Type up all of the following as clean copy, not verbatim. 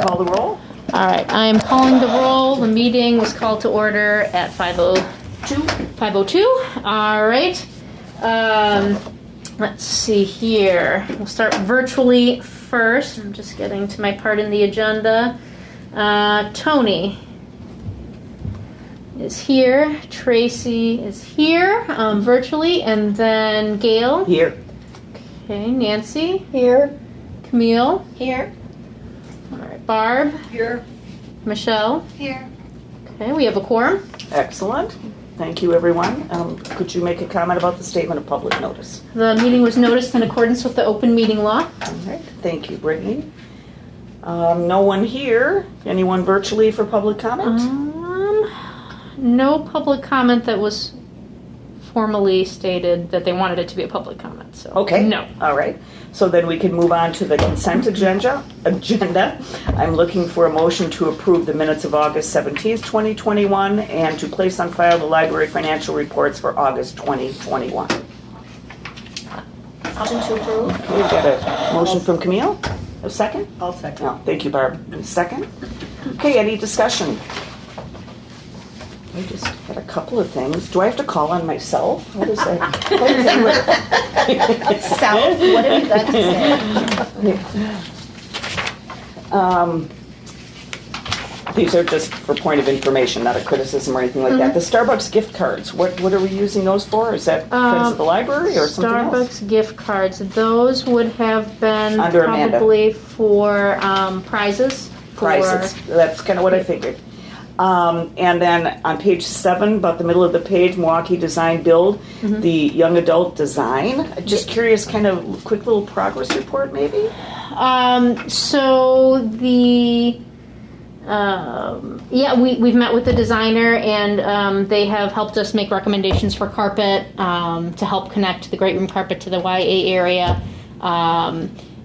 call the roll? All right, I am calling the roll. The meeting was called to order at 5:02. All right. Let's see here. We'll start virtually first. I'm just getting to my part in the agenda. Tony is here. Tracy is here virtually. And then Gail. Here. Okay, Nancy. Here. Camille. Here. All right, Barb. Here. Michelle. Here. Okay, we have a quorum. Excellent. Thank you, everyone. Could you make a comment about the statement of public notice? The meeting was noticed in accordance with the open meeting law. All right. Thank you, Brittany. No one here. Anyone virtually for public comment? No public comment that was formally stated that they wanted it to be a public comment. So Okay. no. All right. So then we can move on to the consent agenda. I'm looking for a motion to approve the minutes of August 17th, 2021, and to place on file the library financial reports for August 2021. Motion to approve. Okay, we've got a motion from Camille. A second? I'll second. Oh, thank you, Barb. A second? Okay, any discussion? I just had a couple of things. Do I have to call on myself? What is that? Self, what have you got to say? These are just for point of information, not a criticism or anything like that. The Starbucks gift cards, what are we using those for? Is that friends of the library or something else? Starbucks gift cards. Those would have been Under Amanda. probably for prizes. Prizes. That's kind of what I figured. And then on page 7, about the middle of the page, Milwaukee Design Build, the young adult design. Just curious, kind of quick little progress report, maybe? So the we've met with the designer, and they have helped us make recommendations for carpet to help connect the great room carpet to the YA area.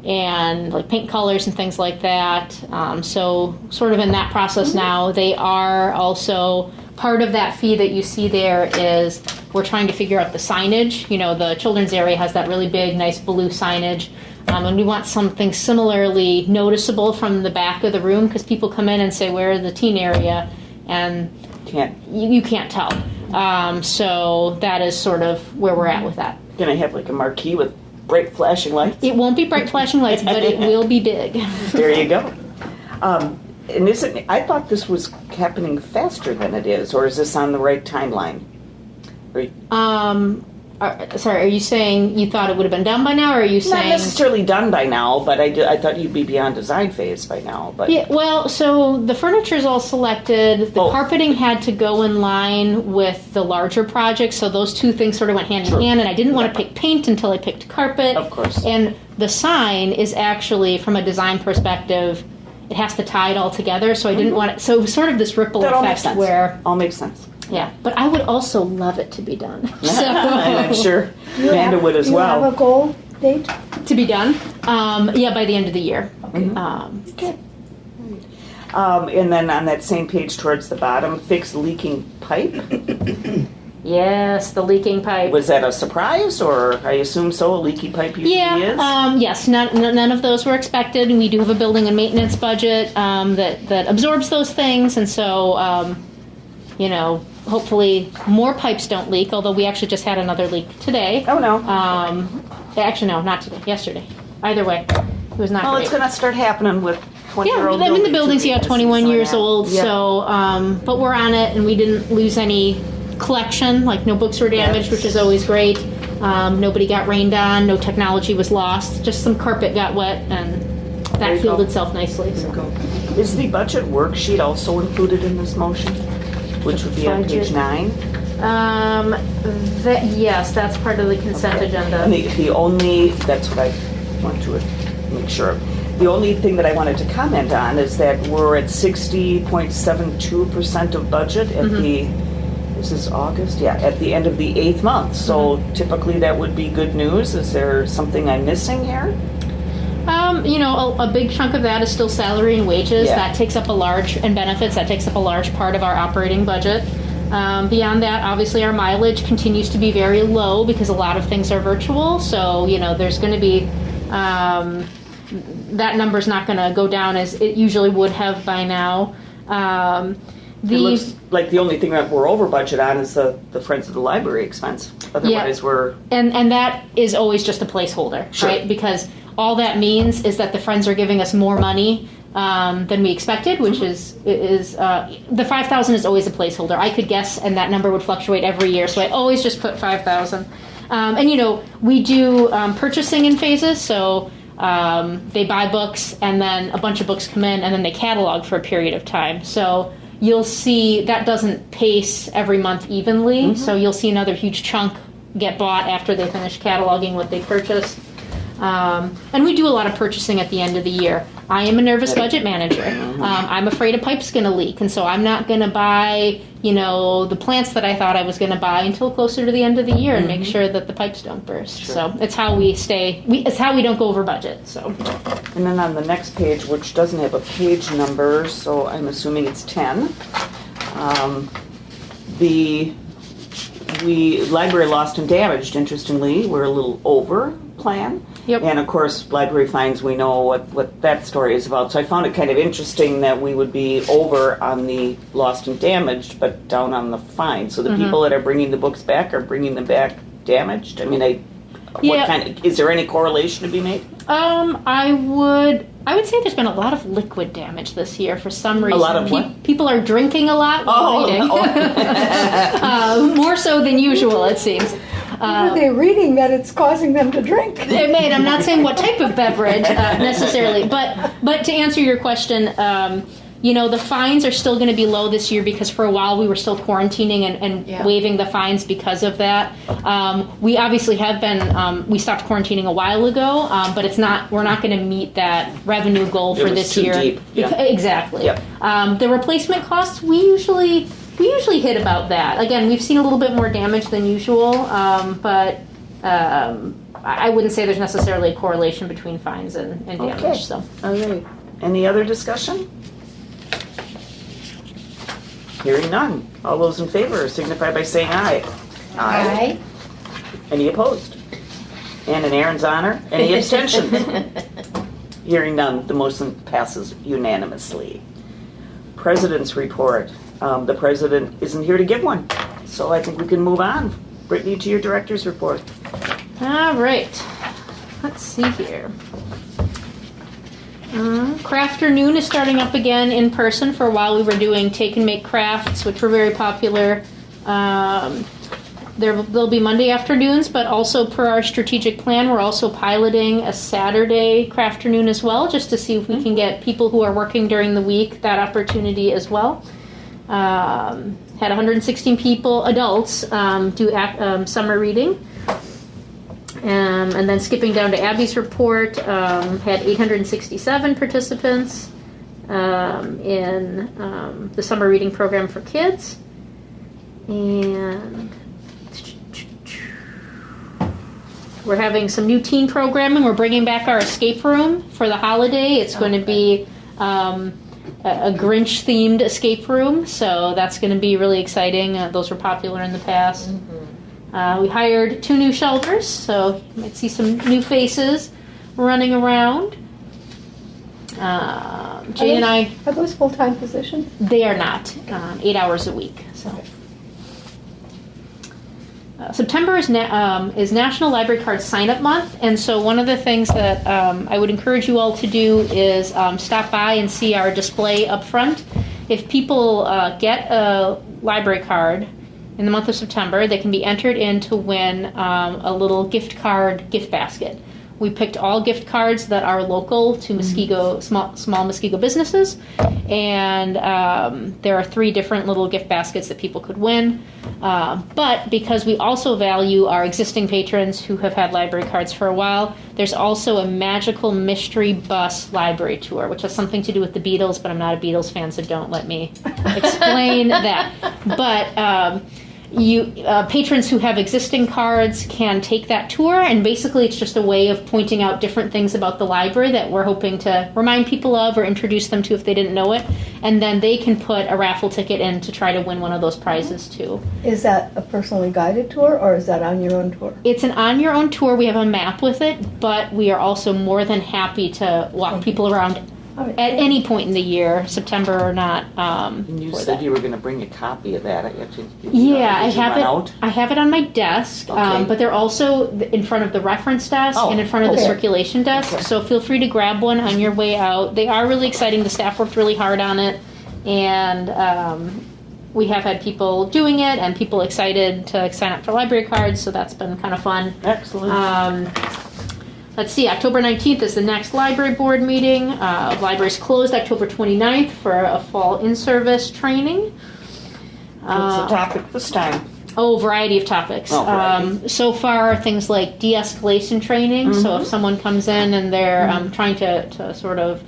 And like paint colors and things like that. So sort of in that process now. They are also, part of that fee that you see there is we're trying to figure out the signage. You know, the children's area has that really big, nice blue signage. And we want something similarly noticeable from the back of the room, because people come in and say, where is the teen area? And you can't tell. So that is sort of where we're at with that. Gonna have like a marquee with bright flashing lights? It won't be bright flashing lights, but it will be big. There you go. And I thought this was happening faster than it is, or is this on the right timeline? Sorry, are you saying you thought it would have been done by now, or are you saying... Not necessarily done by now, but I thought you'd be beyond design phase by now. But Yeah, well, so the furniture is all selected. The carpeting had to go in line with the larger project, so those two things sort of went hand in hand, and I didn't want to pick paint until I picked carpet. Of course. And the sign is actually, from a design perspective, it has to tie it all together, so I didn't want it... So sort of this ripple that all makes effect sense. where... All makes sense. Yeah, but I would also love it to be done. So, And I'm sure Amanda would as well. Do you have a goal date? to be done, by the end of the year. Okay. And then on that same page towards the bottom, fix leaking pipe. Yes, the leaking pipe. Was that a surprise, or I assume so? A leaky pipe usually is? Yes, none of those were expected, and we do have a building and maintenance budget that absorbs those things, and so, hopefully more pipes don't leak, although we actually just had another leak today. Oh, no. Actually, no, not today, yesterday. Either way, it was not Well, great. it's going to start happening with 20-year-old I mean, the buildings. building's 21 years old, Yeah. so, but we're on it, and we didn't lose any collection, like no books were damaged, which is always great. Nobody got rained on, no technology was lost, just some carpet got wet, and that healed itself nicely. So. Is the budget worksheet also included in this motion, which would be on page 9? Yes, that's part of the consent agenda. And that's what I want to make sure of. The only thing that I wanted to comment on is that we're at 60.72% of budget at this is August? Yeah, at the end of the 8th month. So typically that would be good news. Is there something I'm missing here? A big chunk of that is still salary and wages. Yeah. That takes up and benefits. That takes up a large part of our operating budget. Beyond that, obviously our mileage continues to be very low because a lot of things are virtual. So, there's going to be that number's not going to go down as it usually would have by now. It looks like the only thing that we're over budget on is the Friends of the Library expense. Otherwise, we're... And that is always just a placeholder, Sure. right? Because all that means is that the Friends are giving us more money than we expected, which is the 5,000 is always a placeholder. I could guess, and that number would fluctuate every year, so I always just put 5,000. And we do purchasing in phases, so they buy books, and then a bunch of books come in, and then they catalog for a period of time. So you'll see that doesn't pace every month evenly, so you'll see another huge chunk get bought after they finish cataloging what they purchased. And we do a lot of purchasing at the end of the year. I am a nervous budget manager. I'm afraid a pipe's going to leak, and so I'm not going to buy, the plants that I thought I was going to buy until closer to the end of the year and make sure that the pipes don't burst. Sure. So it's how we stay. It's how we don't go over budget. So. And then on the next page, which doesn't have a page number, so I'm assuming it's 10. Library lost and damaged, interestingly, we're a little over plan. Yep. And of course, library fines, we know what that story is about. So I found it kind of interesting that we would be over on the lost and damaged, but down on the fines. So the people that are bringing the books back are bringing them back damaged? I mean, is there any correlation to be made? I would say there's been a lot of liquid damage this year for some reason. A lot of what? People are drinking a lot while reading. More so than usual, it seems. Are they reading that it's causing them to drink? It may. I'm not saying what type of beverage necessarily, but to answer your question, the fines are still going to be low this year because for a while we were still quarantining and waiving the fines because of that. We obviously have been. We stopped quarantining a while ago, but it's not. We're not going to meet that revenue goal for this year. Deep. Yeah. Exactly. Yep. The replacement costs we usually hit about that. Again, we've seen a little bit more damage than usual, but I wouldn't say there's necessarily a correlation between fines and damage. Okay. So. All right. Any other discussion? Hearing none. All those in favor signify by saying aye. Aye. Any opposed? And in Aaron's honor, any abstentions? Hearing none, the motion passes unanimously. President's report. The president isn't here to give one, so I think we can move on. Brittany, to your director's report. All right. Let's see here. Crafternoon is starting up again in person. For a while we were doing take and make crafts, which were very popular. There'll be Monday afternoons, but also per our strategic plan, we're also piloting a Saturday crafternoon as well, just to see if we can get people who are working during the week that opportunity as well. Had 116 people, adults, do summer reading. And then skipping down to Abby's report, had 867 participants in the summer reading program for kids. And we're having some new teen programming. We're bringing back our escape room for the holiday. It's going to be a Grinch-themed escape room, so that's going to be really exciting. Those were popular in the past. We hired 2 new shelters, so you might see some new faces running around. Jay and I... Are those full-time positions? They are not. 8 hours a week. So. September is National Library Card Sign-Up Month, and so one of the things that I would encourage you all to do is stop by and see our display up front. If people get a library card in the month of September, they can be entered in to win a little gift card gift basket. We picked all gift cards that are local to Muskego, small Muskego businesses, and there are 3 different little gift baskets that people could win. But because we also value our existing patrons who have had library cards for a while, there's also a magical mystery bus library tour, which has something to do with the Beatles, but I'm not a Beatles fan, so don't let me explain that. But patrons who have existing cards can take that tour, and basically it's just a way of pointing out different things about the library that we're hoping to remind people of or introduce them to if they didn't know it, and then they can put a raffle ticket in to try to win one of those prizes too. Is that a personally guided tour, or is that on your own tour? It's an on your own tour. We have a map with it, but we are also more than happy to walk people around at any point in the year, September or not. And you said you were going to bring a copy of that. I have it. I have it on my desk, Okay. but they're also in front of the reference desk and in front of the circulation desk. Okay. So feel free to grab one on your way out. They are really exciting. The staff worked really hard on it, and we have had people doing it and people excited to sign up for library cards. So that's been kind of fun. Excellent. Let's see, October 19th is the next library board meeting. Library's closed October 29th for a fall in-service training. What's the topic this time? Variety of topics. Oh, variety. So far, things like de-escalation training. So if someone comes in and they're trying to sort of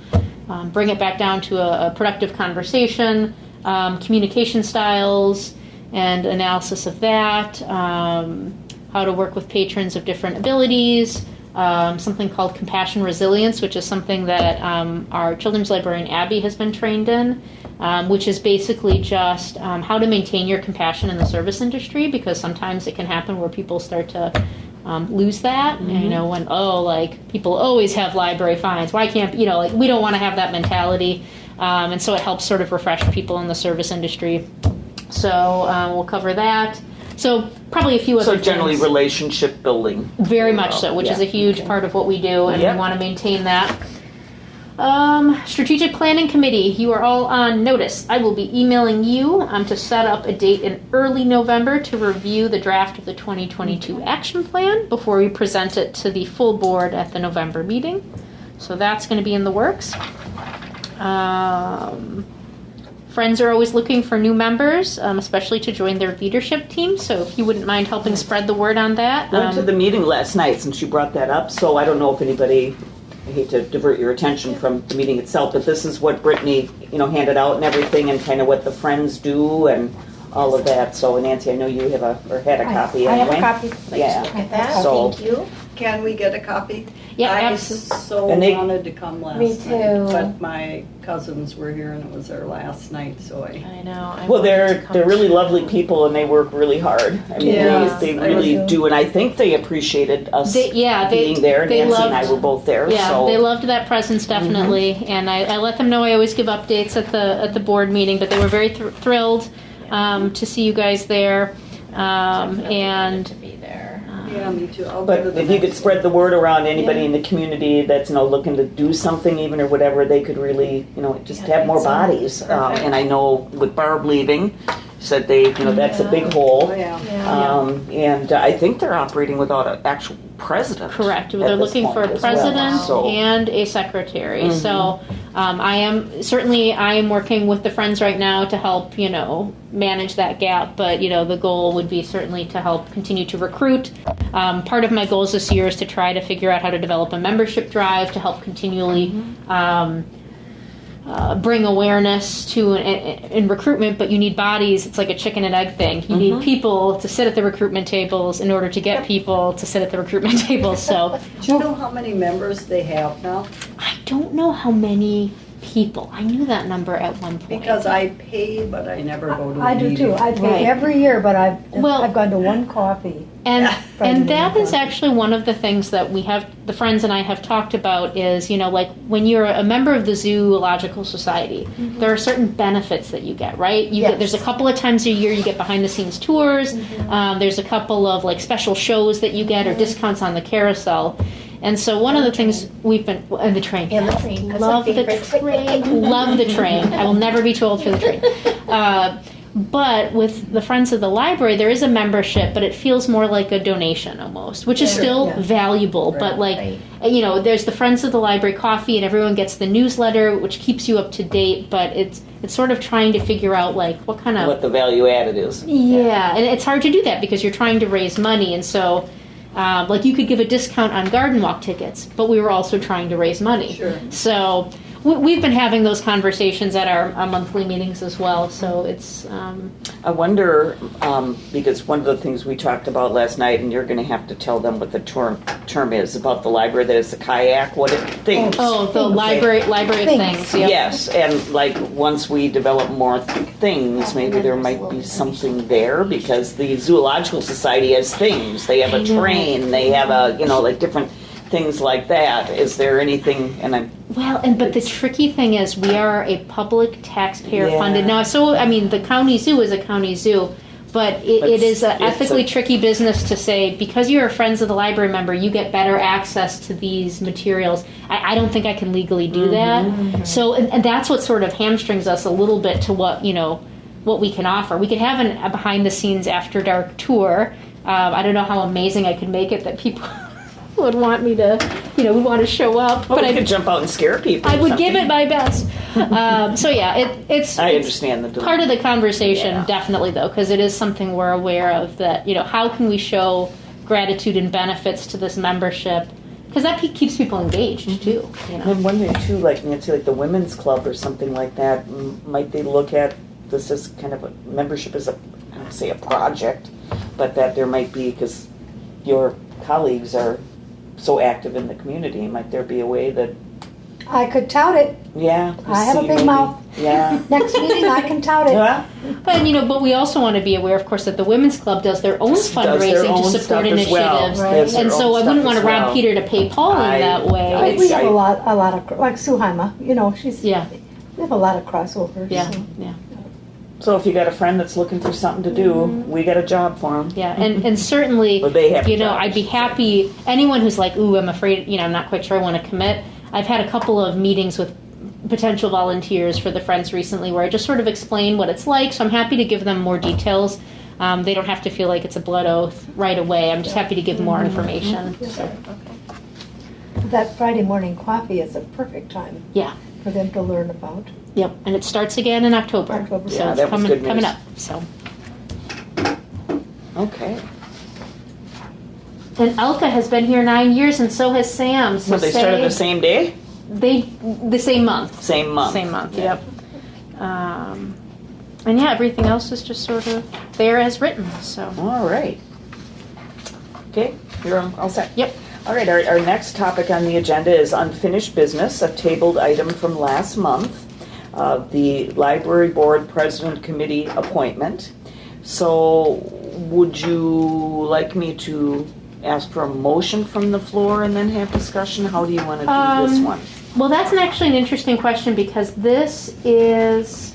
bring it back down to a productive conversation, communication styles and analysis of that, how to work with patrons of different abilities, something called compassion resilience, which is something that our children's librarian Abby has been trained in, which is basically just how to maintain your compassion in the service industry, because sometimes it can happen where people start to lose that. And, when people always have library fines, why can't we don't want to have that mentality, and so it helps sort of refresh people in the service industry. So we'll cover that. So probably a few other things. So generally relationship building. Very much so, which is a huge part of what we do, and we want to maintain that. Strategic Planning Committee, you are all on notice. I will be emailing you to set up a date in early November to review the draft of the 2022 action plan before we present it to the full board at the November meeting. So that's going to be in the works. Friends are always looking for new members, especially to join their leadership team. So if you wouldn't mind helping spread the word on that. Went to the meeting last night since you brought that up, so I don't know if anybody, I hate to divert your attention from the meeting itself, but this is what Brittany, handed out and everything, and kind of what the Friends do and all of that. So Nancy, I know you have had a copy I have anyway. a copy. Yeah. Look at that, So- thank you. Can we get a copy? Yeah, I absolutely. so And they- wanted to come last Me night, too. but my cousins were here and it was their last night, so I. I know. I Well, wanted to they're come really too. lovely people, and they work really hard. I mean, Yes, they I really do. do, and I think they appreciated us They being there. they Nancy and loved- I were both there. Yeah, so. they loved that presence definitely, and I let them know I always give updates at the board meeting, but they were very thrilled to see you guys there, and To be there. Yeah, me too. I'll go But to the if you could next spread one. the word around anybody in the community that's looking to do something even or whatever, they could really just have more bodies. And I know with Barb leaving, said they that's a big hole. Oh, yeah. And I think they're operating without an actual president. correct. at They're this looking for a point as well. president So- and a secretary. So I am working with the Friends right now to help manage that gap. But the goal would be certainly to help continue to recruit. Part of my goals this year is to try to figure out how to develop a membership drive to help continually. Bring awareness to in recruitment, but you need bodies. It's like a chicken and egg thing. You need people to sit at the recruitment tables in order to get people to sit at the recruitment tables. So Do you know how many members they have now? I don't know how many people. I knew that number at one point. Because I pay, but I never go to a I do meeting. too. I Right. pay every year, but I've Well- gone to one coffee. And From and the that is coffee. actually one of the things that the Friends and I have talked about is, like when you're a member of the Zoological Society, there are certain benefits that you get, right? Yes. There's a couple of times a year you get behind the scenes tours. There's a couple of special shows that you get or discounts on the carousel. And so one of the things we've been, and the train. And the train. That's Love my the favorite. train. Love the train. I will never be too old for the train. But with the Friends of the Library, there is a membership, but it feels more like a donation almost, which is still Yeah. valuable. But there's the Friends of the Library coffee, and everyone gets the newsletter, which keeps you up to date. But it's sort of trying to figure out what kind of What the value added is. yeah, and it's hard to do that because you're trying to raise money, and so. You could give a discount on garden walk tickets, but we were also trying to raise money. Sure. So we've been having those conversations at our monthly meetings as well. So it's I wonder, because one of the things we talked about last night, and you're going to have to tell them what the term is about the library, that is the kayak, what it thinks. the Okay. library of Things. things. Yep. Yes, and like once we develop more things, maybe there might be something there, because the Zoological Society has things. They have a train, they have a, like different things like that. Is there anything, But the tricky thing is, we are a public taxpayer Yeah. funded now. So I mean, the county zoo is a county zoo, but it is an It's ethically a- tricky business to say, because you're a Friends of the Library member, you get better access to these materials. I don't think I can legally do that. So and that's what sort of hamstrings us a little bit to what we can offer. We could have a behind the scenes after dark tour. I don't know how amazing I could make it that people would want me to, would want to show up. well, but we could jump out and scare people. I or would give something. it my best. So yeah, it's I it's understand the part of the conversation, Yeah. definitely though, because it is something we're aware of. That how can we show gratitude and benefits to this membership? Because that keeps people engaged too. And I'm wondering too, like Nancy, like the women's club or something like that, might they look at this as kind of a membership as I don't say a project, but that there might be, because your colleagues are so active in the community, might there be a way that, I could tout it. yeah. I have a see big maybe- mouth. Yeah. Next meeting, I can tout it. Yeah. But we also want to be aware, of course, that the women's club does their own Does their fundraising own to support stuff as initiatives, well. Right. Has their and so own I wouldn't stuff want to as rob well. Peter to pay Paul in that way. But we have I- a lot of, like Suheima, she's, Yeah. we have a lot of crossovers. Yeah, so. yeah. So if you got a friend that's looking for something to do, we got a job for them. Yeah, and certainly, Well, they have jobs, I'd be so. happy. Anyone who's like, ooh, I'm afraid, I'm not quite sure I want to commit. I've had a couple of meetings with potential volunteers for the Friends recently where I just sort of explain what it's like, so I'm happy to give them more details. They don't have to feel like it's a blood oath right away. I'm just happy to give more information. So, That Friday morning coffee is a perfect time yeah, for them to learn about. yep, and it starts again in October. October. So Yeah, it's that was good coming news. up. So. Okay. And Elka has been here 9 years, and so has Sam. So So they started the same day? the same month. Same month. Same month. Yep. And yeah, everything else is just sort of there as written. So. All right. Okay, you're all set. Yep. All right, our next topic on the agenda is unfinished business, a tabled item from last month, the Library Board President Committee appointment. So would you like me to ask for a motion from the floor and then have discussion? How do you want to do this one? Well, that's actually an interesting question because this is.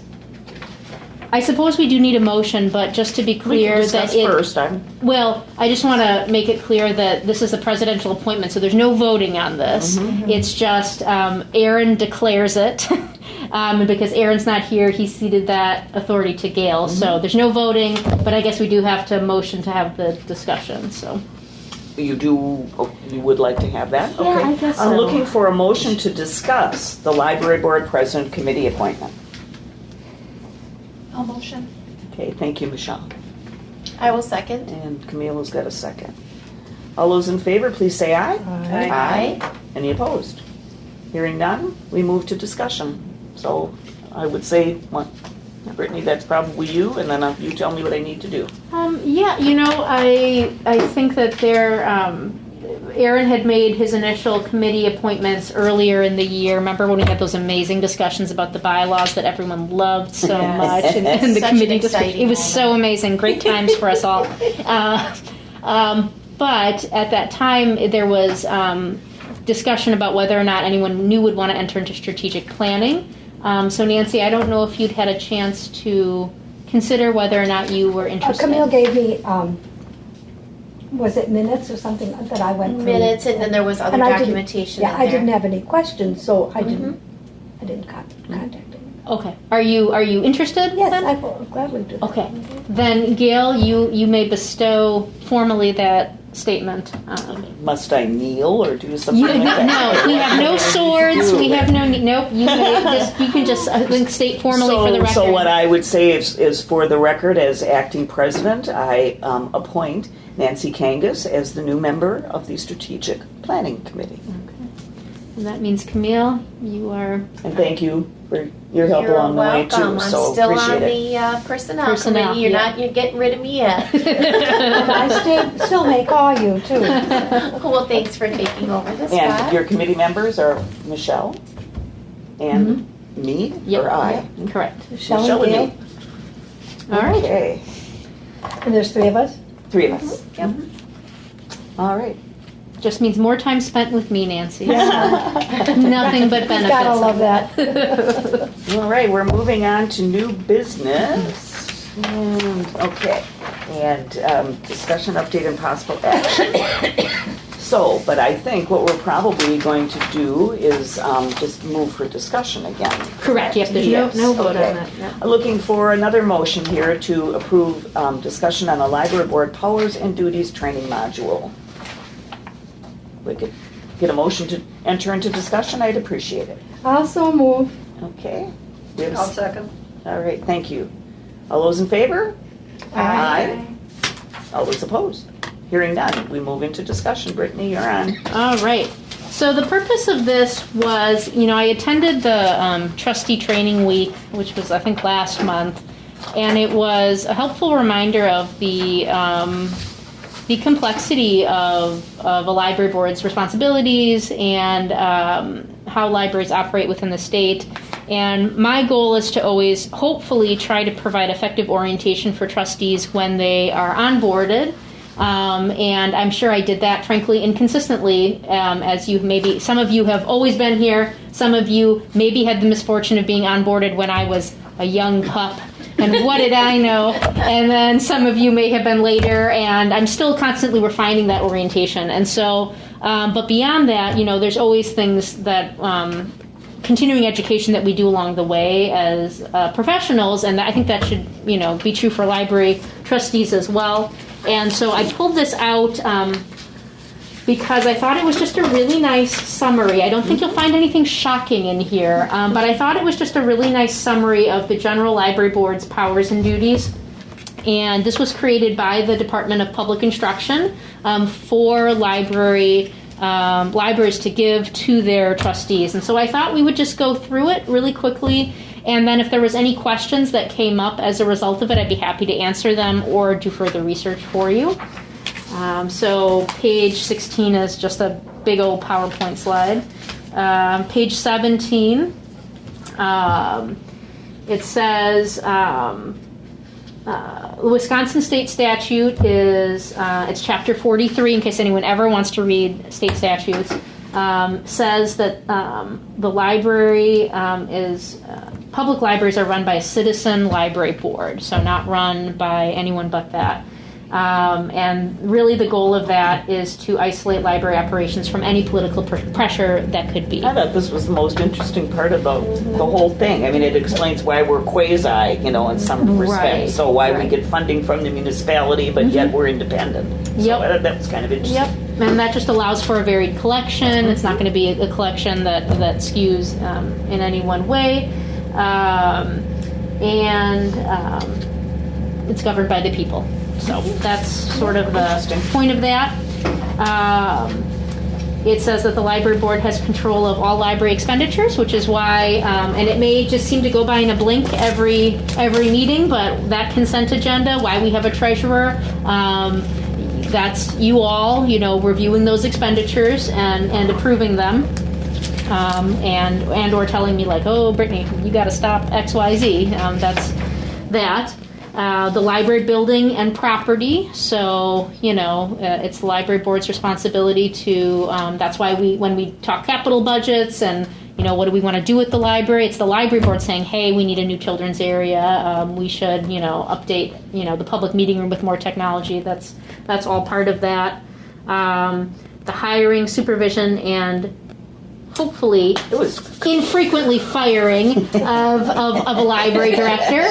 I suppose we do need a motion, but just to be We clear can that discuss it. first. Well, I just want to make it clear that this is a presidential appointment, so there's no voting on this. It's just Aaron declares it. Because Aaron's not here, he ceded that authority to Gail. So there's no voting, but I guess we do have to motion to have the discussion. So You would like to have that? Yeah, Okay. I guess I'm so. looking for a motion to discuss the Library Board President Committee appointment. I'll motion. Okay, thank you, Michelle. I will second. And Camille's got a second. All those in favor, please say aye. Aye. Any opposed? Hearing none, we move to discussion. So I would say, Brittany, that's probably you, and then you tell me what I need to do. yeah, I think that Aaron had made his initial committee appointments earlier in the year. Remember when we had those amazing discussions about the bylaws that everyone loved so Yes. much, and the Such an committee discussion. exciting It was so amazing, great times for us all. But at that time, there was discussion about whether or not anyone new would want to enter into strategic planning. So Nancy, I don't know if you'd had a chance to consider whether or not you were interested. Camille gave me, was it minutes or something that I went through? Minutes, and then there was other And I didn't- documentation Yeah, in I didn't there. have any questions, so I didn't contact him. Okay. Are you interested? Yes, then? I will gladly do that. Okay. Then Gail, you may bestow formally that statement. Must I kneel or do something like that? No, we have no swords. We have no. Nope. You can just state formally for the record. So what I would say is for the record, as acting president, I appoint Nancy Kangas as the new member of the Strategic Planning Committee. And that means Camille, you are And thank you for your help You're along the way welcome. too, I'm so still appreciate on it. the personnel Personnel, committee. You're getting rid of me yet. And I still may call you too. Well, thanks for taking over this And spot. your committee members are Michelle and me, Yep. or I? correct. Michelle Michelle and and Gail, me. All right. Okay, and there's three of us. 3 of us. Yep. All right. Just means more time spent with me, Nancy. Nothing but benefits. Gotta love that. All right, we're moving on to new business. Okay, and discussion, update, and possible action. So, but I think what we're probably going to do is just move for discussion again. Correct, yep, there's Yes, no vote okay. on that. Yep. Looking for another motion here to approve discussion on the library board powers and duties training module. We could get a motion to enter into discussion, I'd appreciate it. Also move. Okay. We have a I'll second. All right, thank you. All those in favor? Aye. All those opposed? Hearing none, we move into discussion. Brittany, you're on. All right. So the purpose of this was, I attended the trustee training week, which was, I think, last month, and it was a helpful reminder of the complexity of a library board's responsibilities and how libraries operate within the state. And my goal is to always, hopefully, try to provide effective orientation for trustees when they are onboarded. And I'm sure I did that, frankly, inconsistently, as some of you have always been here. Some of you maybe had the misfortune of being onboarded when I was a young pup. And what did I know? And then some of you may have been later, and I'm still constantly refining that orientation. And so, but beyond that, there's always things that, continuing education that we do along the way as professionals, and I think that should, be true for library trustees as well. And so I pulled this out because I thought it was just a really nice summary. I don't think you'll find anything shocking in here, but I thought it was just a really nice summary of the General Library Board's powers and duties. And this was created by the Department of Public Instruction for libraries to give to their trustees. And so I thought we would just go through it really quickly, and then if there was any questions that came up as a result of it, I'd be happy to answer them or do further research for you. So page 16 is just a big old PowerPoint slide. Page 17, it says the Wisconsin state statute is, it's chapter 43, in case anyone ever wants to read state statutes, says that the library public libraries are run by a citizen library board, so not run by anyone but that. And really the goal of that is to isolate library operations from any political pressure that could be. I thought this was the most interesting part about the whole thing. I mean, it explains why we're quasi, in some respects. Right, So why we right. get funding from the municipality, but yet we're independent. Yep. So that was kind of interesting. Yep, and that just allows for a varied collection. It's not going to be a collection that skews in any one way. It's governed by the people. So that's sort of the point of that. It says that the library board has control of all library expenditures, which is why, and it may just seem to go by in a blink every meeting, but that consent agenda, why we have a treasurer, that's you all, reviewing those expenditures and approving them, and or telling me like, oh, Brittany, you got to stop X, Y, Z. That's that. The library building and property, so, it's the library board's responsibility to, that's why when we talk capital budgets and, what do we want to do with the library, it's the library board saying, hey, we need a new children's area, we should, update, the public meeting room with more technology, that's all part of that. The hiring, supervision, and hopefully infrequently firing of a library director.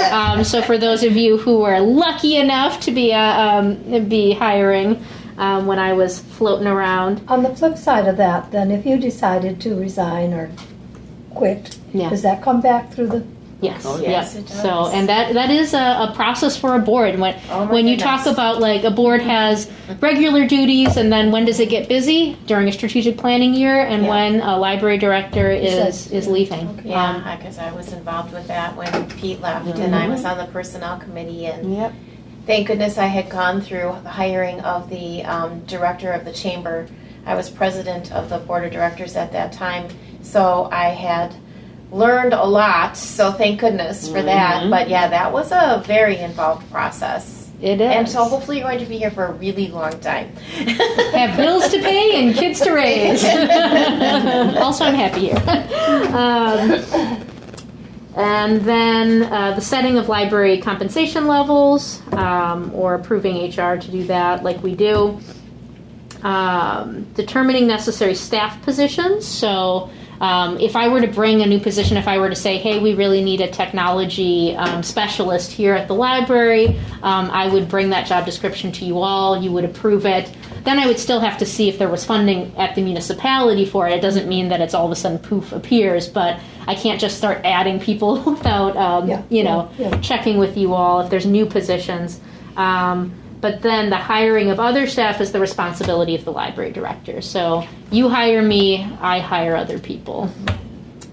So for those of you who were lucky enough to be hiring when I was floating around. On the flip side of that, then, if you decided to resign or quit, Yeah. does that come back through the Yes. Oh, yes, Yep. it does. So, and that is a process for a board. When Oh, my when you goodness. talk about like a board has regular duties, and then when does it get busy during a strategic planning year, and Yeah. when a library director is leaving. Yeah, because I was involved with that when Pete left, and I was on the personnel committee, and Yep. thank goodness I had gone through the hiring of the director of the chamber. I was president of the board of directors at that time, so I had learned a lot, so thank goodness for that. But yeah, that was a very involved process. It is. And so hopefully you're going to be here for a really long time. Have bills to pay and kids to raise. Also, I'm happy here. And then the setting of library compensation levels, or approving HR to do that like we do. Determining necessary staff positions. So if I were to bring a new position, if I were to say, hey, we really need a technology specialist here at the library, I would bring that job description to you all. You would approve it. Then I would still have to see if there was funding at the municipality for it. It doesn't mean that it's all of a sudden poof appears, but I can't just start adding people without, checking with you all if there's new positions. But then the hiring of other staff is the responsibility of the library director. So you hire me, I hire other people.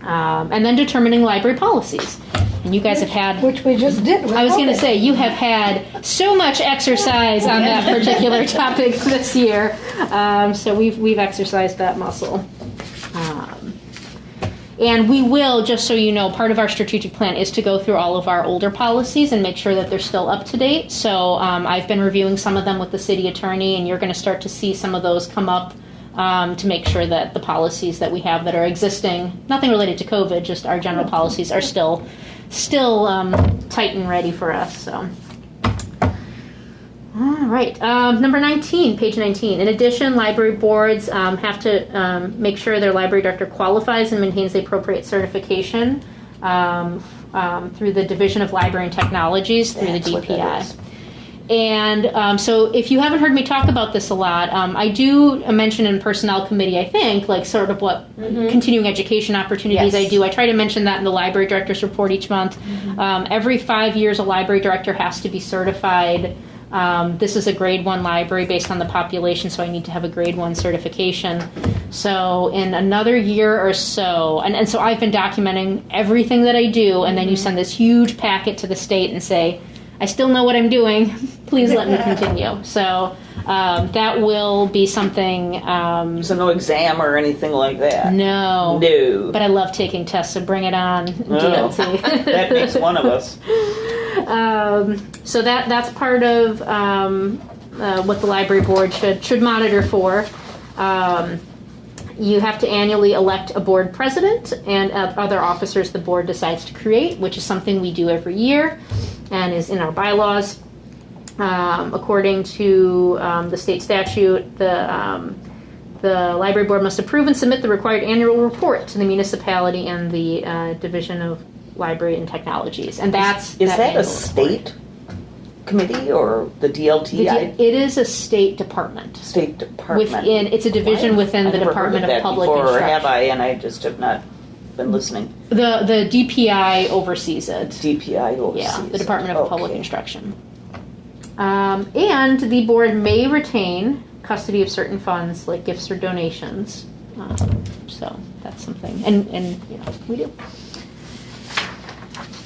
And then determining library policies. And you guys have had... Which we just did. I was going to say, you have had so much exercise on that particular topic this year. So we've exercised that muscle. And we will, just so you know, part of our strategic plan is to go through all of our older policies and make sure that they're still up to date. So I've been reviewing some of them with the city attorney, and you're going to start to see some of those come up to make sure that the policies that we have that are existing, nothing related to COVID, just our general policies, are still tight and ready for us. So. All right, number 19, page 19. In addition, library boards have to make sure their library director qualifies and maintains the appropriate certification through the Division of Library and Technologies, through That's the what that DPI. is. And so if you haven't heard me talk about this a lot, I do mention in personnel committee, I think, like sort of what continuing education opportunities Yes. I do. I try to mention that in the library director's report each month. Every 5 years, a library director has to be certified. This is a grade 1 library based on the population, so I need to have a grade 1 certification. So in another year or so, and so I've been documenting everything that I do, and then you send this huge packet to the state and say, I still know what I'm doing, please let me continue. So that will be something... So no exam or anything like that? No. No. But I love taking tests, so bring it on, Oh. DLT. That makes one of us. So that's part of what the library board should monitor for. You have to annually elect a board president and other officers the board decides to create, which is something we do every year and is in our bylaws. According to the state statute, the library board must approve and submit the required annual report to the municipality and the Division of Library and Technologies, and that's Is that annual a report. state committee or the DLT? It is a state department. State department. It's a division within the Department of Public before, or have Instruction. I? And I just have not been listening. The DPI oversees it. DPI oversees. Yeah, the Department of Public Okay. Instruction. And the board may retain custody of certain funds, like gifts or donations. So that's something, and we do.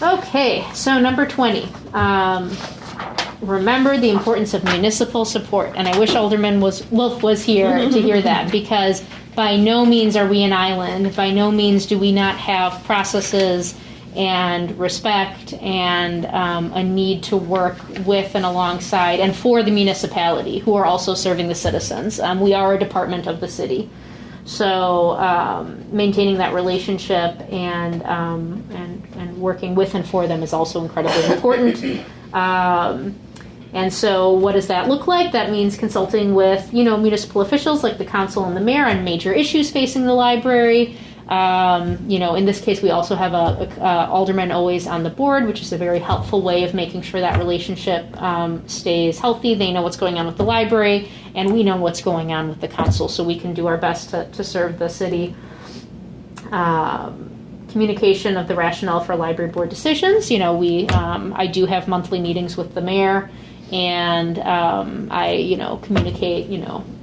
Okay, so number 20. Remember the importance of municipal support, and I wish Alderman Wolf was here to hear that, because by no means are we an island. By no means do we not have processes and respect and a need to work with and alongside and for the municipality, who are also serving the citizens. We are a department of the city. So maintaining that relationship and working with and for them is also incredibly important. And so what does that look like? That means consulting with, municipal officials like the council and the mayor on major issues facing the library. In this case, we also have a alderman always on the board, which is a very helpful way of making sure that relationship stays healthy. They know what's going on with the library, and we know what's going on with the council, so we can do our best to serve the city. communication of the rationale for library board decisions. I do have monthly meetings with the mayor, and I communicate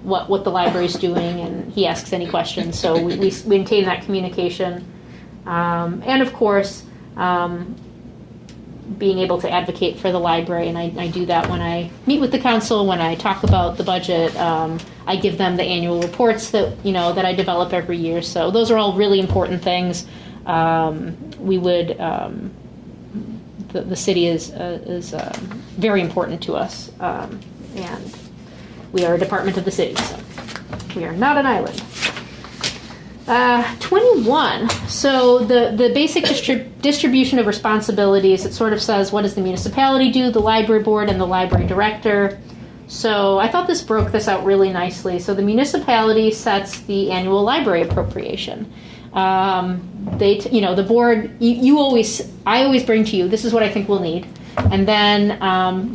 what the library's doing, and he asks any questions. So we maintain that communication, and of course. Being able to advocate for the library, and I do that when I meet with the council, when I talk about the budget. I give them the annual reports that that I develop every year. So those are all really important things. We would the city is very important to us, and we are a department of the city, so we are not an island. 21. So the basic distribution of responsibilities, it sort of says what does the municipality do, the library board, and the library director. So I thought this broke this out really nicely. So the municipality sets the annual library appropriation. The board, I always bring to you, this is what I think we'll need. And then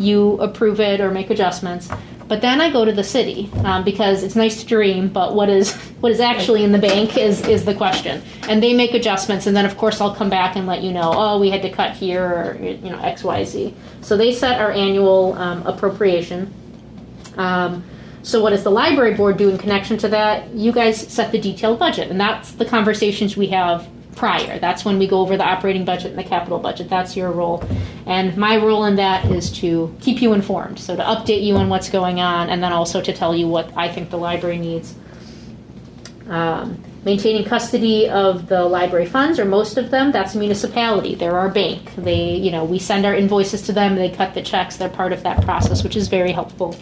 you approve it or make adjustments. But then I go to the city because it's nice to dream, but what is actually in the bank is the question. And they make adjustments, and then of course I'll come back and let you know, oh, we had to cut here, or X, Y, Z. So they set our annual appropriation. So what does the library board do in connection to that? You guys set the detailed budget, and that's the conversations we have prior. That's when we go over the operating budget and the capital budget. That's your role. And my role in that is to keep you informed, so to update you on what's going on, and then also to tell you what I think the library needs. Maintaining custody of the library funds, or most of them, that's a municipality. They're our bank. We send our invoices to them, they cut the checks, they're part of that process, which is very helpful.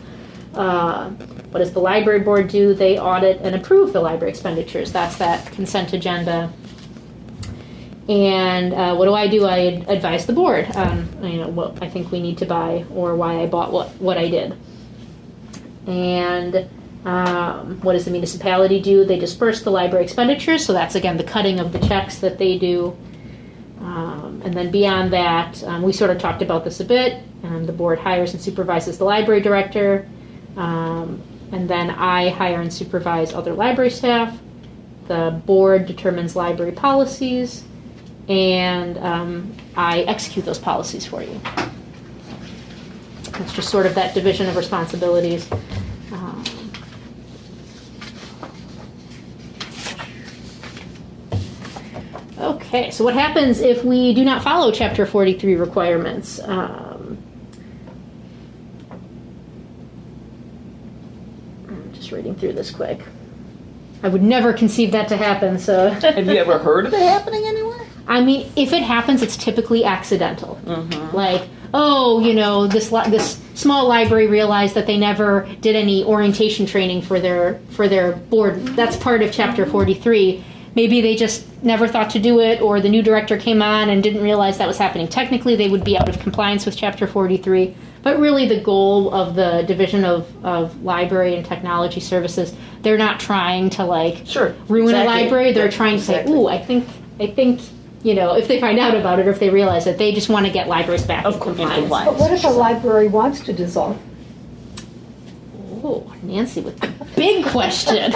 What does the library board do? They audit and approve the library expenditures. That's that consent agenda. And what do? I advise the board on what I think we need to buy, or why I bought what I did. And what does the municipality do? They disperse the library expenditures, so that's again the cutting of the checks that they do. And then beyond that, we sort of talked about this a bit. The board hires and supervises the library director, and then I hire and supervise other library staff. The board determines library policies, and I execute those policies for you. It's just sort of that division of responsibilities. Okay, so what happens if we do not follow Chapter 43 requirements? I'm just reading through this quick. I would never conceive that to happen, so... Have you ever heard of it happening anywhere? I mean, if it happens, it's typically accidental. Mm-hmm. Like, this small library realized that they never did any orientation training for their board. That's part of Chapter 43. Maybe they just never thought to do it, or the new director came on and didn't realize that was happening. Technically, they would be out of compliance with Chapter 43. But really, the goal of the Division of Library and Technology Services, they're not trying to ruin a library. They're trying to say, ooh, I think, if they find out about it, or if they realize it, they just want to get libraries back in compliance. But what if a library wants to dissolve? Oh, Nancy with the big question.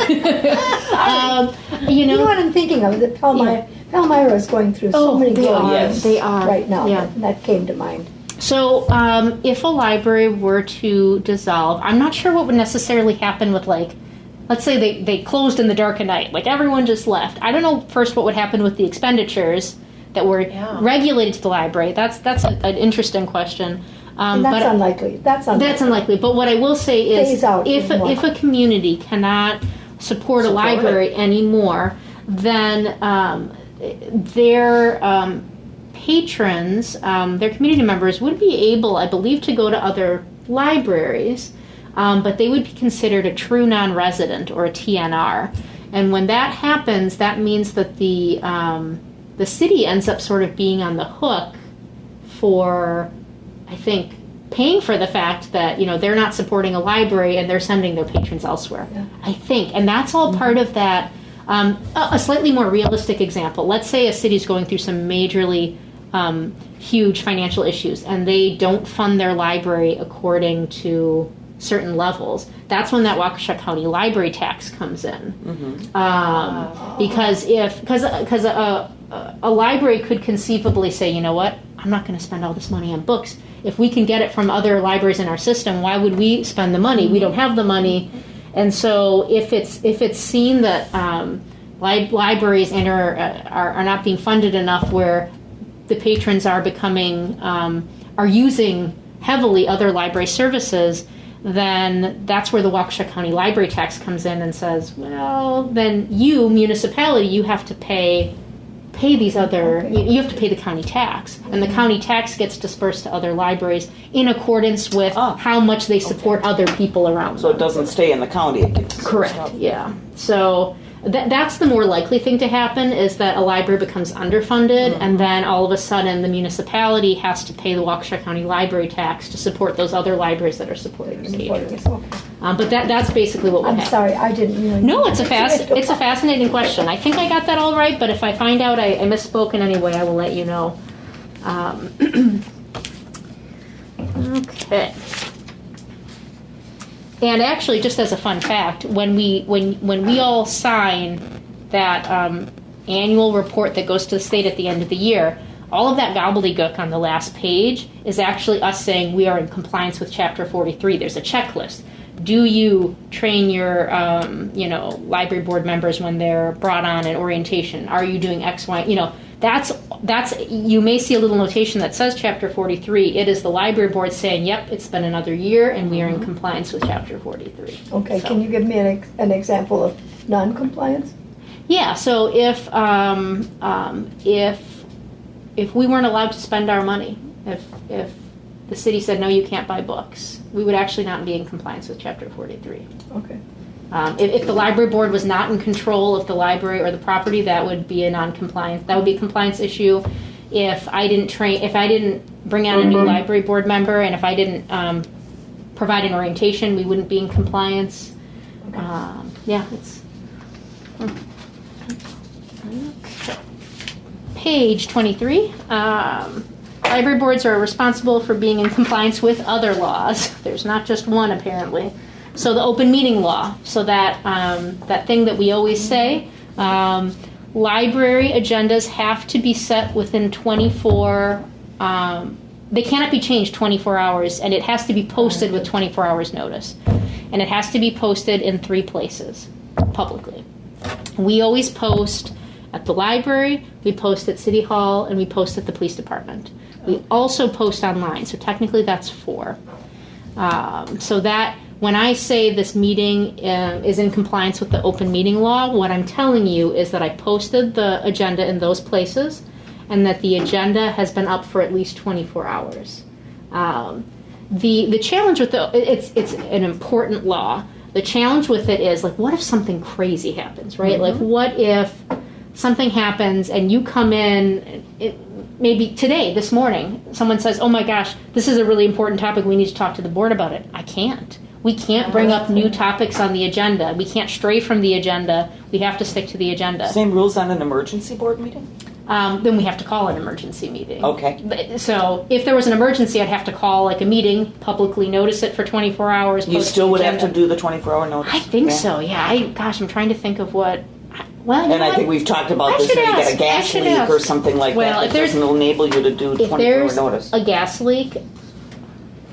You know what I'm thinking of? That Palmyra is going through so many problems They are right now. Yeah. That came to mind. So, if a library were to dissolve, I'm not sure what would necessarily happen with, let's say they closed in the dark of night, everyone just left. I don't know first what would happen with the expenditures that were regulated to the library. That's an interesting question. And that's unlikely. That's unlikely. But what I will say is, if a community cannot support a library anymore, then their patrons, their community members, would be able, I believe, to go to other libraries, but they would be considered a true non-resident, or a TNR. And when that happens, that means that the city ends up sort of being on the hook for, I think, paying for the fact that they're not supporting a library and they're sending their patrons elsewhere. Yeah. I think, and that's all part of that. A slightly more realistic example. Let's say a city's going through some majorly huge financial issues, and they don't fund their library according to certain levels. That's when that Waukesha County library tax comes in. Mm-hmm. Because a a library could conceivably say, you know what, I'm not going to spend all this money on books. If we can get it from other libraries in our system, why would we spend the money? We don't have the money. And so if it's seen that libraries are not being funded enough, where the patrons are becoming are using heavily other library services, then that's where the Waukesha County Library Tax comes in and says, well, then you, municipality, you have to pay these other, you have to pay the county tax. And the county tax gets dispersed to other libraries in accordance with how much they support other people around So them. it doesn't stay in the county, it gets Correct, yeah. So that's the more likely thing to happen, is that a library becomes underfunded, and then all of a sudden the municipality has to pay the Waukesha County Library Tax to support those other libraries that are supporting the patrons. But that's basically what would I'm happen. sorry, I didn't really. No, it's a fascinating question. I think I got that all right, but if I find out I misspoke in any way, I will let you know. Okay. And actually, just as a fun fact, when we all sign that annual report that goes to the state at the end of the year, all of that gobbledygook on the last page is actually us saying we are in compliance with Chapter 43. There's a checklist. Do you train your library board members when they're brought on in orientation? Are you doing X, Y? That's you may see a little notation that says Chapter 43. It is the library board saying, yep, it's been another year and we are in compliance with Chapter 43. Okay, So. can you give me an example of non-compliance? Yeah, so if we weren't allowed to spend our money, if the city said, no, you can't buy books, we would actually not be in compliance with Chapter 43. Okay. If the library board was not in control of the library or the property, that would be a non-compliance. That would be a compliance issue. If I didn't bring out a new library board member, and if I didn't provide an orientation, we wouldn't be in compliance. Yeah, it's. Okay. Page 23. Library boards are responsible for being in compliance with other laws. There's not just one, apparently. So the open meeting law, so that that thing that we always say, library agendas have to be set within 24, they cannot be changed 24 hours, and it has to be posted with 24 hours notice. And it has to be posted in 3 places, publicly. We always post at the library, we post at City Hall, and we post at the police department. We also post online, so technically that's 4. So that, when I say this meeting is in compliance with the open meeting law, what I'm telling you is that I posted the agenda in those places, and that the agenda has been up for at least 24 hours. The challenge with it's an important law. The challenge with it is, like, what if something crazy happens, right? Like, what if something happens and you come in, maybe today, this morning, someone says, oh my gosh, this is a really important topic, we need to talk to the board about it. I can't. We can't bring up new topics on the agenda. We can't stray from the agenda. We have to stick to the agenda. Same rules on an emergency board meeting? Then we have to call an emergency meeting. Okay. So if there was an emergency, I'd have to call like a meeting, publicly notice it for 24 hours. You post still the would have agenda. to do the 24-hour notice? I think so, yeah. I'm trying to think of what. Well, you And know I what? think we've talked about I this, should when you get ask. a gas I should leak or ask. something like Well, that. if It there's- doesn't enable you to do If 24-hour there's notice. a gas leak,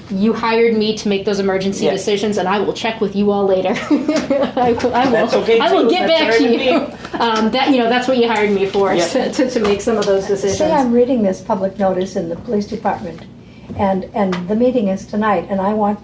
you hired me to make those emergency Yeah. decisions, and I will check with you all later. I will. That's okay, I will too. get That's back to all you. right That's what you hired me for, Yeah. is to make some of those decisions. Say I'm reading this public notice in the police department, and the meeting is tonight, and I want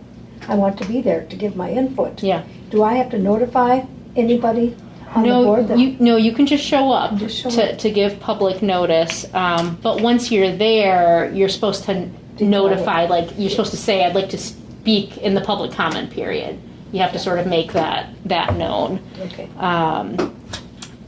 to be there to give my input. Yeah. Do I have to notify anybody on the board? You can just show up Just show up. to give public notice. But once you're there, you're supposed to notify. Like, you're supposed to say, "I'd like to speak in the public comment period." You have to sort of make that known. Okay.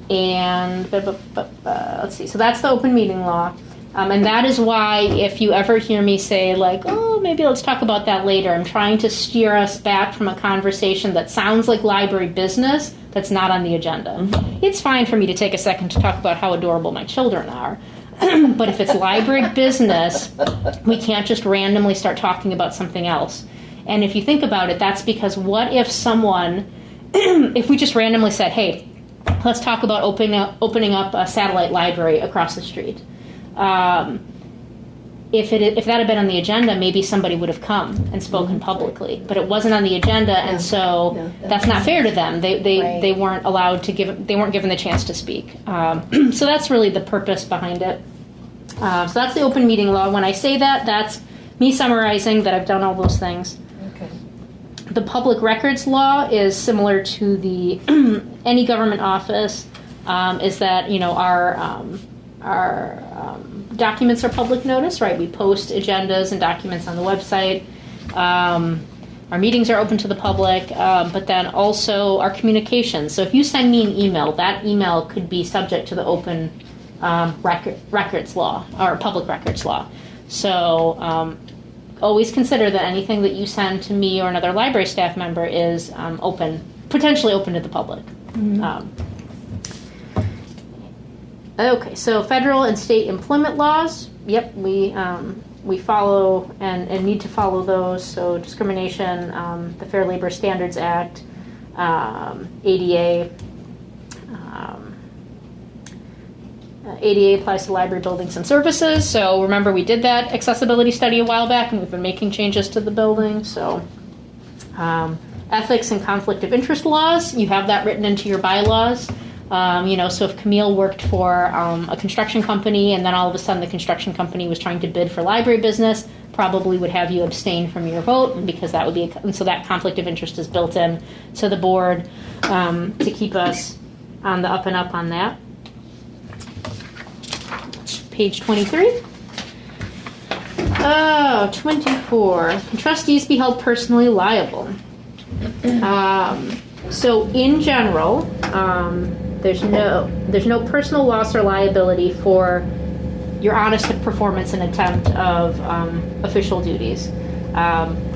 And let's see. So that's the open meeting law. And that is why, if you ever hear me say, like, oh, maybe let's talk about that later, I'm trying to steer us back from a conversation that sounds like library business that's not on the agenda. It's fine for me to take a second to talk about how adorable my children are. But if it's library business, we can't just randomly start talking about something else. And if you think about it, that's because what if someone, if we just randomly said, hey, let's talk about opening up a satellite library across the street. If that had been on the agenda, maybe somebody would have come and spoken publicly. But it wasn't on the agenda, and so that's not fair to them. They weren't allowed to they weren't given the chance to speak. So that's really the purpose behind it. So that's the open meeting law. When I say that, that's me summarizing that I've done all those things. Okay. The public records law is similar to the any government office. Is that our documents are public notice, right? We post agendas and documents on the website. Our meetings are open to the public, but then also our communications. So if you send me an email, that email could be subject to the open records law or public records law. So always consider that anything that you send to me or another library staff member is potentially open to the public. Okay, so federal and state employment laws. Yep, we follow and need to follow those. So discrimination, the Fair Labor Standards Act, ADA. ADA applies to library buildings and services. So remember, we did that accessibility study a while back, and we've been making changes to the building. So ethics and conflict of interest laws, you have that written into your bylaws. So if Camille worked for a construction company and then all of a sudden the construction company was trying to bid for library business, probably would have you abstain from your vote because that would be, and so that conflict of interest is built in to the board to keep us on the up and up on that. Page 23. Oh, 24. Can trustees be held personally liable? So in general, there's no personal loss or liability for your honest performance and attempt of official duties.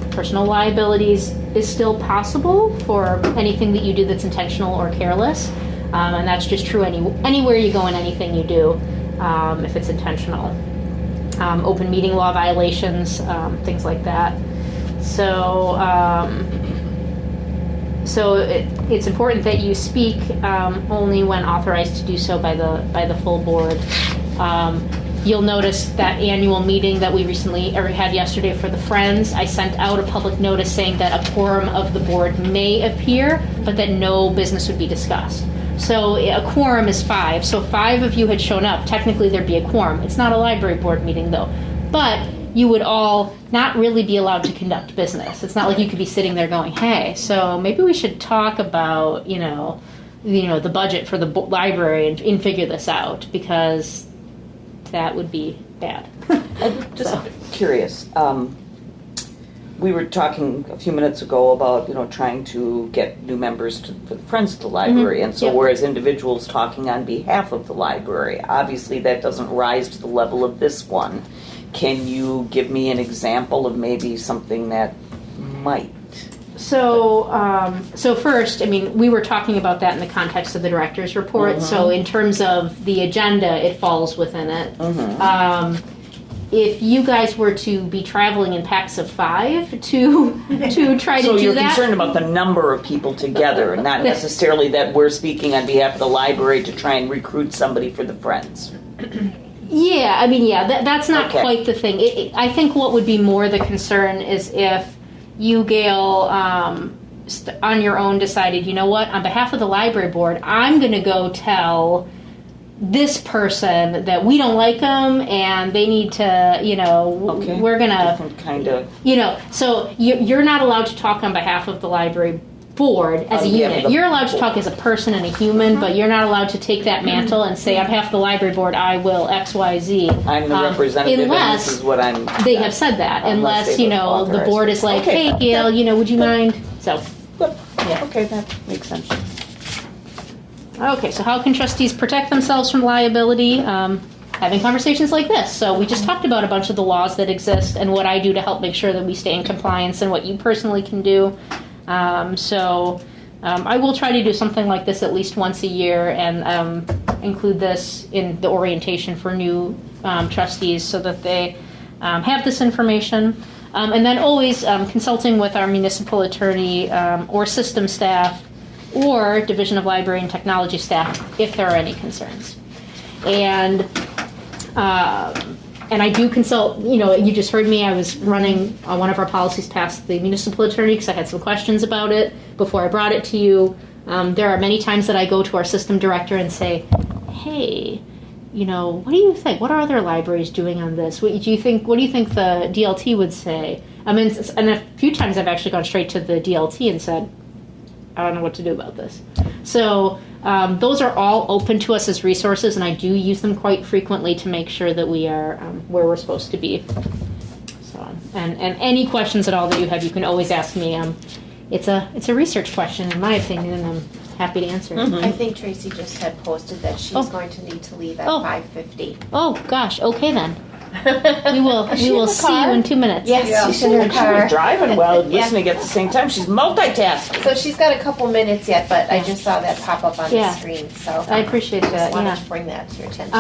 Personal liabilities is still possible for anything that you do that's intentional or careless, and that's just true anywhere you go and anything you do if it's intentional. Open meeting law violations, things like that. So it's important that you speak only when authorized to do so by the full board. You'll notice that annual meeting that we had yesterday for the Friends, I sent out a public notice saying that a quorum of the board may appear, but that no business would be discussed. So a quorum is 5. So 5 of you had shown up. Technically, there'd be a quorum. It's not a library board meeting, though. But you would all not really be allowed to conduct business. It's not like you could be sitting there going, hey, so maybe we should talk about, the budget for the library and figure this out, because that would be bad. I'm just curious. We were talking a few minutes ago about, trying to get new members for the Friends of the Library, and so whereas individuals talking on behalf of the library, obviously that doesn't rise to the level of this one. Can you give me an example of maybe something that might? So first, we were talking about that in the context of the director's report. So in terms of the agenda, it falls within it. If you guys were to be traveling in packs of 5 to try to do that. So you're concerned about the number of people together, and not necessarily that we're speaking on behalf of the library to try and recruit somebody for the Friends. Yeah, that's not quite the thing. I think what would be more the concern is if you, Gail, on your own decided, you know what, on behalf of the library board, I'm going to go tell this person that we don't like them and they need to, we're going to... Different kind of... So you're not allowed to talk on behalf of the library board as a unit. You're allowed to talk as a person and a human, but you're not allowed to take that mantle and say, on behalf of the library board, I will X, Y, Z. I'm the representative, and this is what I'm... They have said that, unless the board is like, hey, Gail, would you mind? So, good. Yeah. Okay, that makes sense. Okay, so how can trustees protect themselves from liability? Having conversations like this. So we just talked about a bunch of the laws that exist and what I do to help make sure that we stay in compliance and what you personally can do. I will try to do something like this at least once a year and include this in the orientation for new trustees so that they have this information. And then always consulting with our municipal attorney or system staff or Division of Library and Technology staff if there are any concerns. And I do consult, you just heard me, I was running one of our policies past the municipal attorney because I had some questions about it before I brought it to you. There are many times that I go to our system director and say, hey, what do you think? What are other libraries doing on this? What do you think the DLT would say? And a few times I've actually gone straight to the DLT and said, I don't know what to do about this. So those are all open to us as resources, and I do use them quite frequently to make sure that we are where we're supposed to be. So, and any questions at all that you have, you can always ask me. It's a research question, in my opinion, and I'm happy to answer. Mm-hmm. I think Tracy just had posted that she's going to need to leave at 5:50. Oh gosh, okay then. We will in the see you car? in 2 minutes. Yes, she's in her And she car. was driving while Yeah. listening at the same time. She's multitasking. So she's got a couple minutes yet, but I just saw that pop up on Yeah. the screen, so I appreciate just that. wanted Yeah. to bring that to your attention.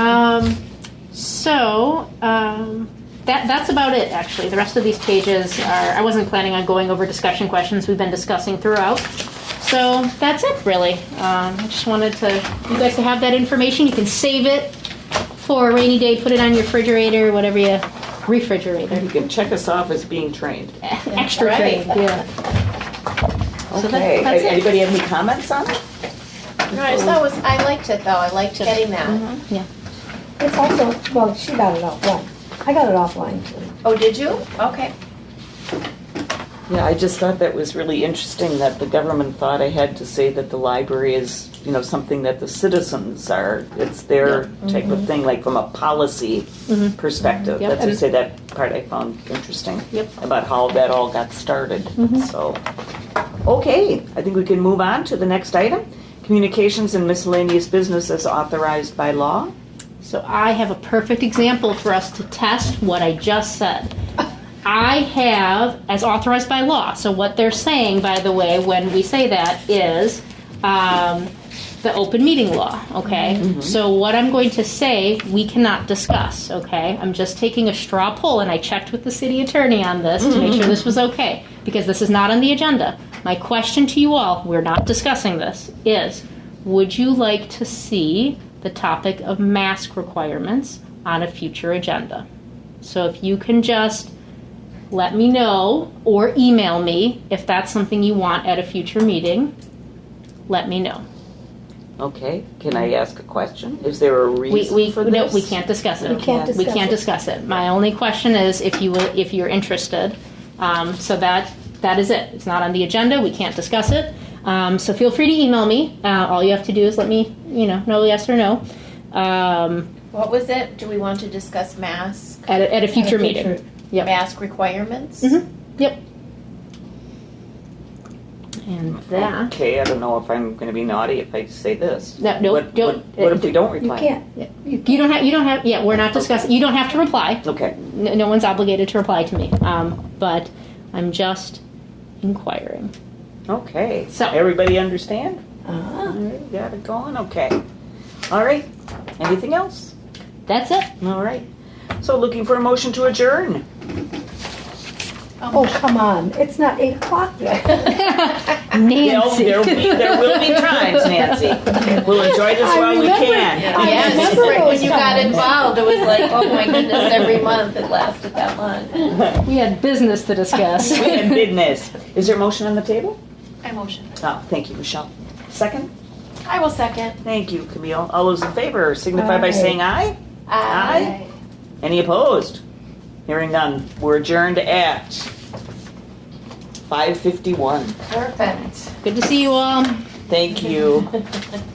That's about it, actually. The rest of these pages are, I wasn't planning on going over discussion questions we've been discussing throughout. So that's it, really. I just wanted you guys to have that information. You can save it for a rainy day, put it on your refrigerator, whatever you, refrigerator. You can check us off as being trained. Extra Right. trained, yeah. So Okay. that's it. Anybody have any comments on it? No, I just thought I liked it though. I liked getting that. Yeah. It's also, well, she got it offline. I got it offline too. Oh, did you? Okay. Yeah, I just thought that was really interesting that the government thought ahead to say that the library is, something that the citizens are, it's their type of thing, like from a policy perspective. Yep. That's to say that part I found interesting. Yep. About how that all got started. So, okay, I think we can move on to the next item. Communications and miscellaneous business as authorized by law. So I have a perfect example for us to test what I just said. I have, as authorized by law, so what they're saying, by the way, when we say that is the open meeting law, okay? So what I'm going to say, we cannot discuss, okay? I'm just taking a straw poll, and I checked with the city attorney on this to make sure this was okay, because this is not on the agenda. My question to you all, we're not discussing this, is would you like to see the topic of mask requirements on a future agenda? So if you can just let me know or email me if that's something you want at a future meeting, let me know. Okay, can I ask a question? Is there a reason for this? No, we can't discuss it. We can't We discuss can't it. discuss it. My only question is if you're interested. So that is it. It's not on the agenda. We can't discuss it. So feel free to email me. All you have to do is let me know yes or no. What was it? Do we want to discuss mask At a future meeting. Yep. mask requirements? Yep. And that. Okay, I don't know if I'm going to be naughty if I say this. No, What don't. if we don't You reply? can't. You don't have. Yeah, we're not discussing. You don't have to reply. Okay. No one's obligated to reply to me. But I'm just inquiring. Okay. So- Everybody understand? Ah. All right, got it going? Okay. All right. Anything else? That's it. All right. So looking for a motion to adjourn. Oh, come on. It's not 8 o'clock yet. Nancy. There will be times, Nancy. We'll enjoy this I while we remember- can. I Yes, remember right, those when you got times. involved, it was like, oh my goodness, every month it lasted that long. We had business to discuss. We have business. Is there a motion on the table? I motion. Oh, thank you, Michelle. Second? I will second. Thank you, Camille. All those in favor signify by Aye. saying aye. Aye. Any opposed? Hearing none. We're adjourned at 5:51. Perfect. Good to see you all. Thank you.